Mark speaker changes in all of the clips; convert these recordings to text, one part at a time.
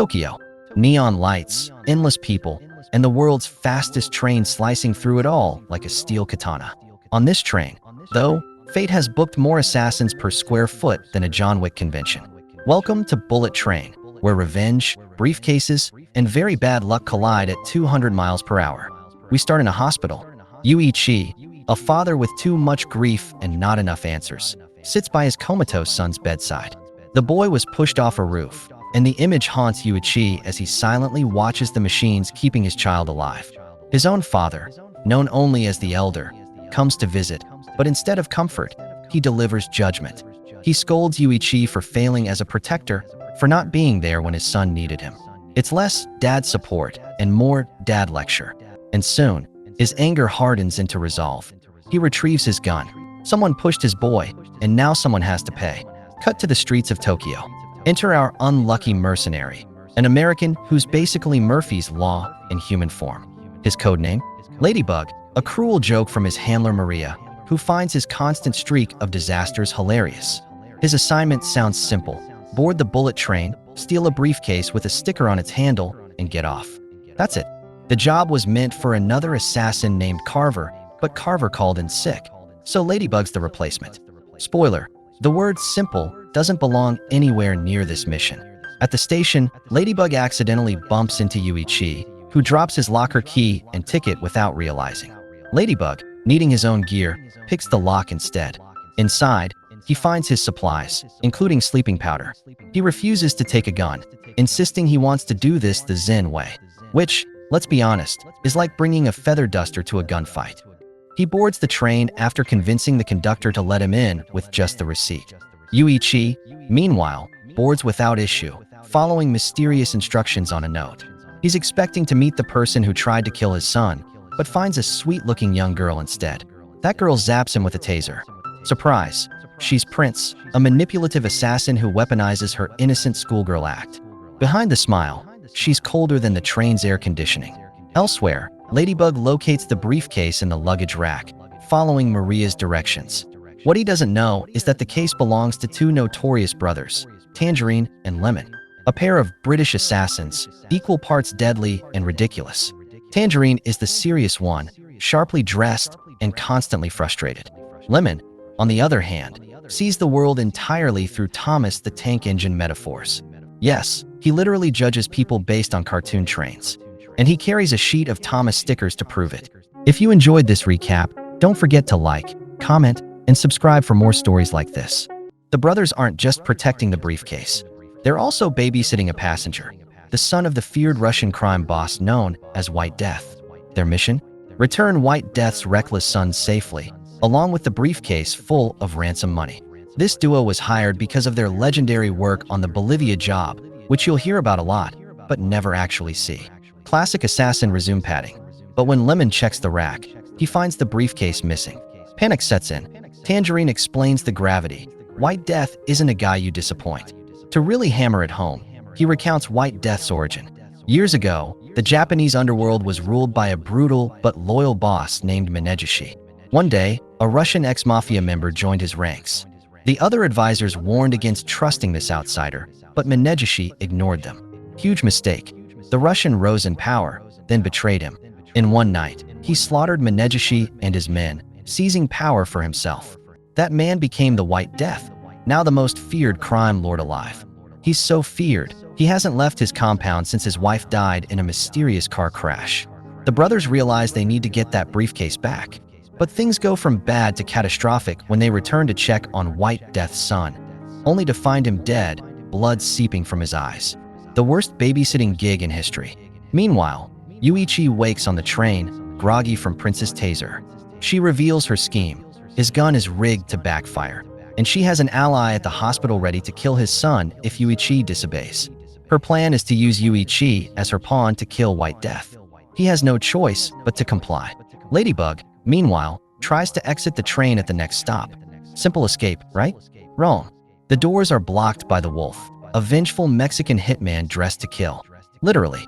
Speaker 1: Tokyo. Neon lights, endless people, and the world's fastest train slicing through it all like a steel katana. On this train, though, fate has booked more assassins per square foot than a John Wick convention. Welcome to Bullet Train, where revenge, briefcases, and very bad luck collide at 200 miles per hour. We start in a hospital. Yuichi, a father with too much grief and not enough answers, sits by his comatose son's bedside. The boy was pushed off a roof, and the image haunts Yuichi as he silently watches the machines keeping his child alive. His own father, known only as the Elder, comes to visit, but instead of comfort, he delivers judgment. He scolds Yuichi for failing as a protector, for not being there when his son needed him. It's less dad support and more dad lecture. And soon, his anger hardens into resolve. He retrieves his gun. Someone pushed his boy, and now someone has to pay. Cut to the streets of Tokyo. Enter our unlucky mercenary, an American who's basically Murphy's Law in human form. His codename? Ladybug, a cruel joke from his handler Maria, who finds his constant streak of disasters hilarious. His assignment sounds simple. Board the bullet train, steal a briefcase with a sticker on its handle, and get off. That's it. The job was meant for another assassin named Carver, but Carver called in sick, so Ladybug's the replacement. Spoiler, the word simple doesn't belong anywhere near this mission. At the station, Ladybug accidentally bumps into Yuichi, who drops his locker key and ticket without realizing. Ladybug, needing his own gear, picks the lock instead. Inside, he finds his supplies, including sleeping powder. He refuses to take a gun, insisting he wants to do this the Zen way, which, let's be honest, is like bringing a feather duster to a gunfight. He boards the train after convincing the conductor to let him in with just the receipt. Yuichi, meanwhile, boards without issue, following mysterious instructions on a note. He's expecting to meet the person who tried to kill his son, but finds a sweet-looking young girl instead. That girl zaps him with a taser. Surprise! She's Prince, a manipulative assassin who weaponizes her innocent schoolgirl act. Behind the smile, she's colder than the train's air conditioning. Elsewhere, Ladybug locates the briefcase in the luggage rack, following Maria's directions. What he doesn't know is that the case belongs to two notorious brothers, Tangerine and Lemon, a pair of British assassins, equal parts deadly and ridiculous. Tangerine is the serious one, sharply dressed and constantly frustrated. Lemon, on the other hand, sees the world entirely through Thomas the Tank Engine metaphors. Yes, he literally judges people based on cartoon trains. And he carries a sheet of Thomas stickers to prove it. If you enjoyed this recap, don't forget to like, comment, and subscribe for more stories like this. The brothers aren't just protecting the briefcase. They're also babysitting a passenger, the son of the feared Russian crime boss known as White Death. Their mission? Return White Death's reckless son safely, along with the briefcase full of ransom money. This duo was hired because of their legendary work on the Bolivia job, which you'll hear about a lot, but never actually see. Classic assassin resume padding. But when Lemon checks the rack, he finds the briefcase missing. Panic sets in. Tangerine explains the gravity. White Death isn't a guy you disappoint. To really hammer it home, he recounts White Death's origin. Years ago, the Japanese underworld was ruled by a brutal but loyal boss named Menegishi. One day, a Russian ex-mafia member joined his ranks. The other advisors warned against trusting this outsider, but Menegishi ignored them. Huge mistake. The Russian rose in power, then betrayed him. In one night, he slaughtered Menegishi and his men, seizing power for himself. That man became the White Death, now the most feared crime lord alive. He's so feared, he hasn't left his compound since his wife died in a mysterious car crash. The brothers realize they need to get that briefcase back. But things go from bad to catastrophic when they return to check on White Death's son, only to find him dead, blood seeping from his eyes. The worst babysitting gig in history. Meanwhile, Yuichi wakes on the train, groggy from Prince's taser. She reveals her scheme. His gun is rigged to backfire, and she has an ally at the hospital ready to kill his son if Yuichi disobeys. Her plan is to use Yuichi as her pawn to kill White Death. He has no choice but to comply. Ladybug, meanwhile, tries to exit the train at the next stop. Simple escape, right? Wrong. The doors are blocked by the Wolf, a vengeful Mexican hitman dressed to kill. Literally.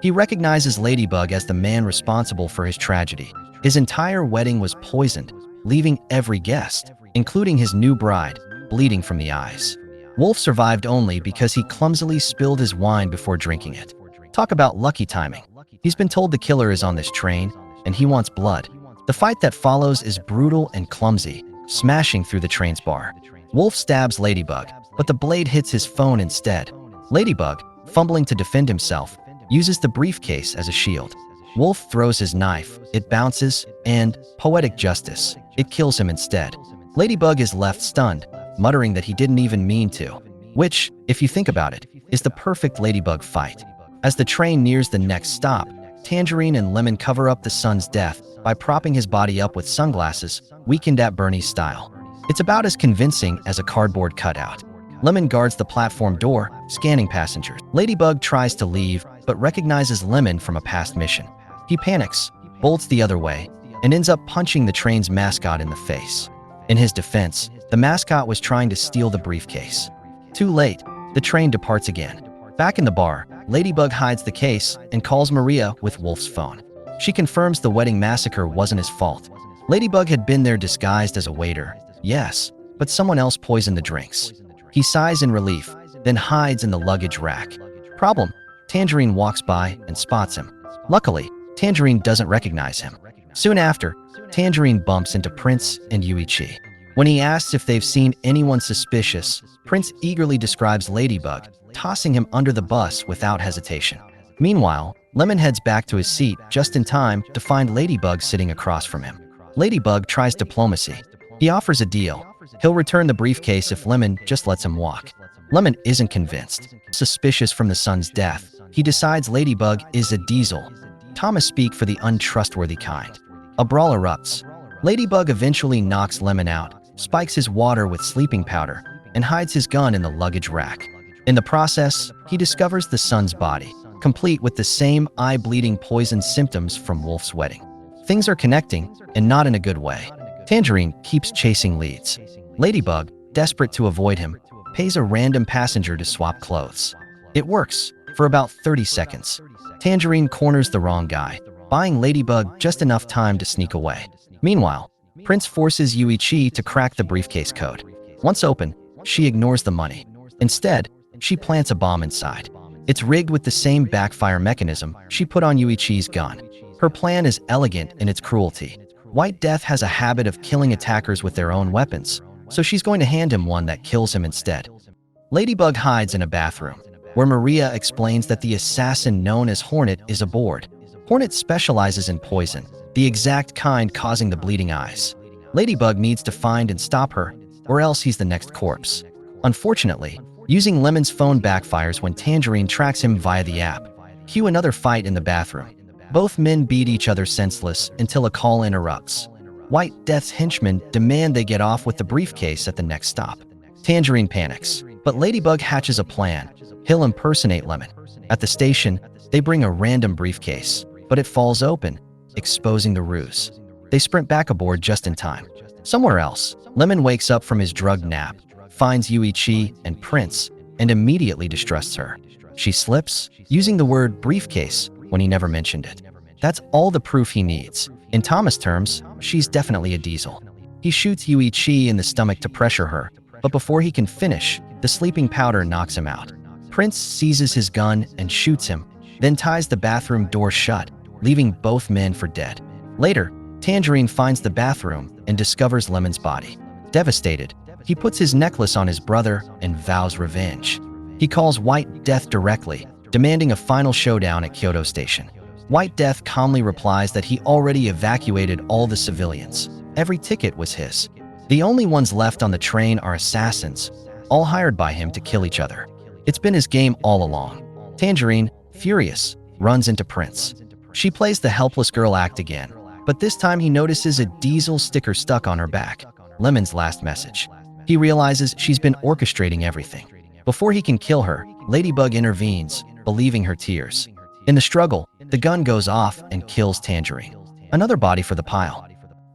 Speaker 1: He recognizes Ladybug as the man responsible for his tragedy. His entire wedding was poisoned, leaving every guest, including his new bride, bleeding from the eyes. Wolf survived only because he clumsily spilled his wine before drinking it. Talk about lucky timing. He's been told the killer is on this train, and he wants blood. The fight that follows is brutal and clumsy, smashing through the train's bar. Wolf stabs Ladybug, but the blade hits his phone instead. Ladybug, fumbling to defend himself, uses the briefcase as a shield. Wolf throws his knife, it bounces, and, poetic justice, it kills him instead. Ladybug is left stunned, muttering that he didn't even mean to. Which, if you think about it, is the perfect Ladybug fight. As the train nears the next stop, Tangerine and Lemon cover up the son's death by propping his body up with sunglasses, Weekend at Bernie's style. It's about as convincing as a cardboard cutout. Lemon guards the platform door, scanning passengers. Ladybug tries to leave, but recognizes Lemon from a past mission. He panics, bolts the other way, and ends up punching the train's mascot in the face. In his defense, the mascot was trying to steal the briefcase. Too late, the train departs again. Back in the bar, Ladybug hides the case and calls Maria with Wolf's phone. She confirms the wedding massacre wasn't his fault. Ladybug had been there disguised as a waiter, yes, but someone else poisoned the drinks. He sighs in relief, then hides in the luggage rack. Problem: Tangerine walks by and spots him. Luckily, Tangerine doesn't recognize him. Soon after, Tangerine bumps into Prince and Yuichi. When he asks if they've seen anyone suspicious, Prince eagerly describes Ladybug, tossing him under the bus without hesitation. Meanwhile, Lemon heads back to his seat just in time to find Ladybug sitting across from him. Ladybug tries diplomacy. He offers a deal. He'll return the briefcase if Lemon just lets him walk. Lemon isn't convinced. Suspicious from the son's death, he decides Ladybug is a diesel. Thomas speak for the untrustworthy kind. A brawl erupts. Ladybug eventually knocks Lemon out, spikes his water with sleeping powder, and hides his gun in the luggage rack. In the process, he discovers the son's body, complete with the same eye-bleeding poison symptoms from Wolf's wedding. Things are connecting, and not in a good way. Tangerine keeps chasing leads. Ladybug, desperate to avoid him, pays a random passenger to swap clothes. It works, for about 30 seconds. Tangerine corners the wrong guy, buying Ladybug just enough time to sneak away. Meanwhile, Prince forces Yuichi to crack the briefcase code. Once open, she ignores the money. Instead, she plants a bomb inside. It's rigged with the same backfire mechanism she put on Yuichi's gun. Her plan is elegant in its cruelty. White Death has a habit of killing attackers with their own weapons, so she's going to hand him one that kills him instead. Ladybug hides in a bathroom, where Maria explains that the assassin known as Hornet is aboard. Hornet specializes in poison, the exact kind causing the bleeding eyes. Ladybug needs to find and stop her, or else he's the next corpse. Unfortunately, using Lemon's phone backfires when Tangerine tracks him via the app. Cue another fight in the bathroom. Both men beat each other senseless until a call interrupts. White Death's henchmen demand they get off with the briefcase at the next stop. Tangerine panics, but Ladybug hatches a plan. He'll impersonate Lemon. At the station, they bring a random briefcase, but it falls open, exposing the ruse. They sprint back aboard just in time. Somewhere else, Lemon wakes up from his drugged nap, finds Yuichi and Prince, and immediately distrusts her. She slips, using the word briefcase when he never mentioned it. That's all the proof he needs. In Thomas terms, she's definitely a diesel. He shoots Yuichi in the stomach to pressure her, but before he can finish, the sleeping powder knocks him out. Prince seizes his gun and shoots him, then ties the bathroom door shut, leaving both men for dead. Later, Tangerine finds the bathroom and discovers Lemon's body. Devastated, he puts his necklace on his brother and vows revenge. He calls White Death directly, demanding a final showdown at Kyoto Station. White Death calmly replies that he already evacuated all the civilians. Every ticket was his. The only ones left on the train are assassins, all hired by him to kill each other. It's been his game all along. Tangerine, furious, runs into Prince. She plays the helpless girl act again, but this time he notices a diesel sticker stuck on her back, Lemon's last message. He realizes she's been orchestrating everything. Before he can kill her, Ladybug intervenes, believing her tears. In the struggle, the gun goes off and kills Tangerine. Another body for the pile.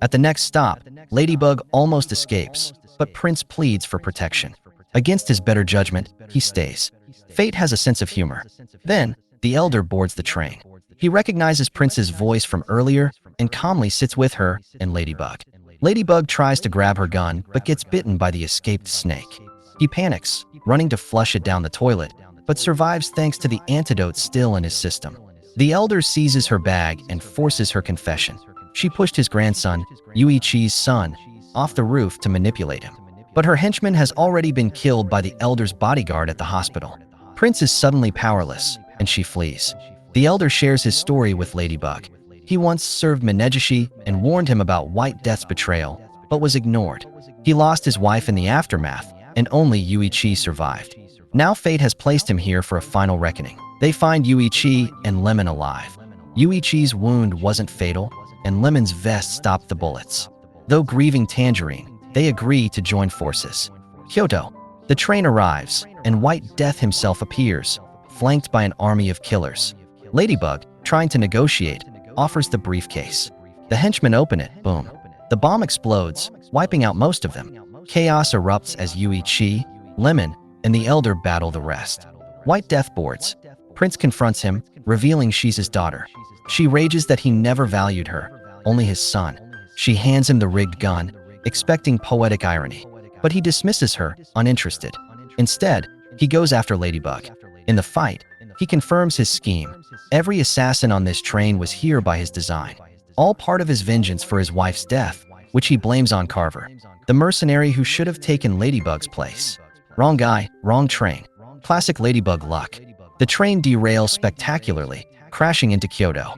Speaker 1: At the next stop, Ladybug almost escapes, but Prince pleads for protection. Against his better judgment, he stays. Fate has a sense of humor. Then, the Elder boards the train. He recognizes Prince's voice from earlier and calmly sits with her and Ladybug. Ladybug tries to grab her gun but gets bitten by the escaped snake. He panics, running to flush it down the toilet, but survives thanks to the antidote still in his system. The elder seizes her bag and forces her confession. She pushed his grandson, Yuichi's son, off the roof to manipulate him. But her henchman has already been killed by the elder's bodyguard at the hospital. Prince is suddenly powerless, and she flees. The elder shares his story with Ladybug. He once served Minegishi and warned him about White Death's betrayal, but was ignored. He lost his wife in the aftermath, and only Yuichi survived. Now fate has placed him here for a final reckoning. They find Yuichi and Lemon alive. Yuichi's wound wasn't fatal, and Lemon's vest stopped the bullets. Though grieving Tangerine, they agree to join forces. Kyoto. The train arrives, and White Death himself appears, flanked by an army of killers. Ladybug, trying to negotiate, offers the briefcase. The henchmen open it, boom. The bomb explodes, wiping out most of them. Chaos erupts as Yuichi, Lemon, and the Elder battle the rest. White Death boards. Prince confronts him, revealing she's his daughter. She rages that he never valued her, only his son. She hands him the rigged gun, expecting poetic irony. But he dismisses her, uninterested. Instead, he goes after Ladybug. In the fight, he confirms his scheme. Every assassin on this train was here by his design. All part of his vengeance for his wife's death, which he blames on Carver, the mercenary who should have taken Ladybug's place. Wrong guy, wrong train. Classic Ladybug luck. The train derails spectacularly, crashing into Kyoto.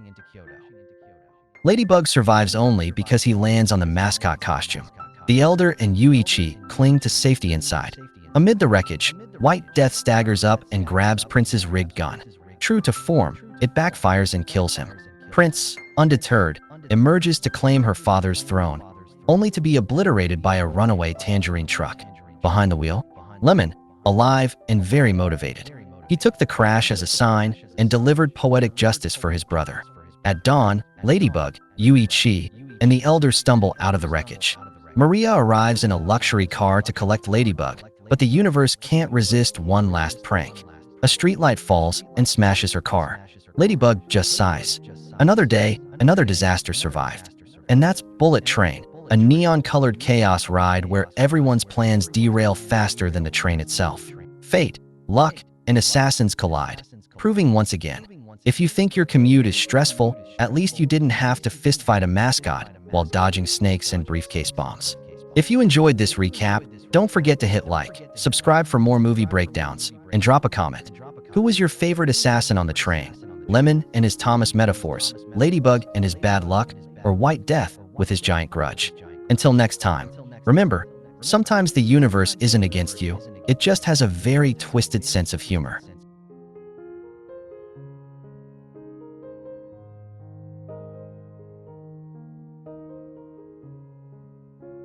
Speaker 1: Ladybug survives only because he lands on the mascot costume. The Elder and Yuichi cling to safety inside. Amid the wreckage, White Death staggers up and grabs Prince's rigged gun. True to form, it backfires and kills him. Prince, undeterred, emerges to claim her father's throne, only to be obliterated by a runaway Tangerine truck. Behind the wheel, Lemon, alive and very motivated. He took the crash as a sign and delivered poetic justice for his brother. At dawn, Ladybug, Yuichi, and the Elder stumble out of the wreckage. Maria arrives in a luxury car to collect Ladybug, but the universe can't resist one last prank. A streetlight falls and smashes her car. Ladybug just sighs. Another day, another disaster survived. And that's Bullet Train, a neon-colored chaos ride where everyone's plans derail faster than the train itself. Fate, luck, and assassins collide, proving once again, if you think your commute is stressful, at least you didn't have to fistfight a mascot while dodging snakes and briefcase bombs. If you enjoyed this recap, don't forget to hit like, subscribe for more movie breakdowns, and drop a comment. Who was your favorite assassin on the train? Lemon and his Thomas metaphors, Ladybug and his bad luck, or White Death with his giant grudge? Until next time, remember, sometimes the universe isn't against you, it just has a very twisted sense of humor.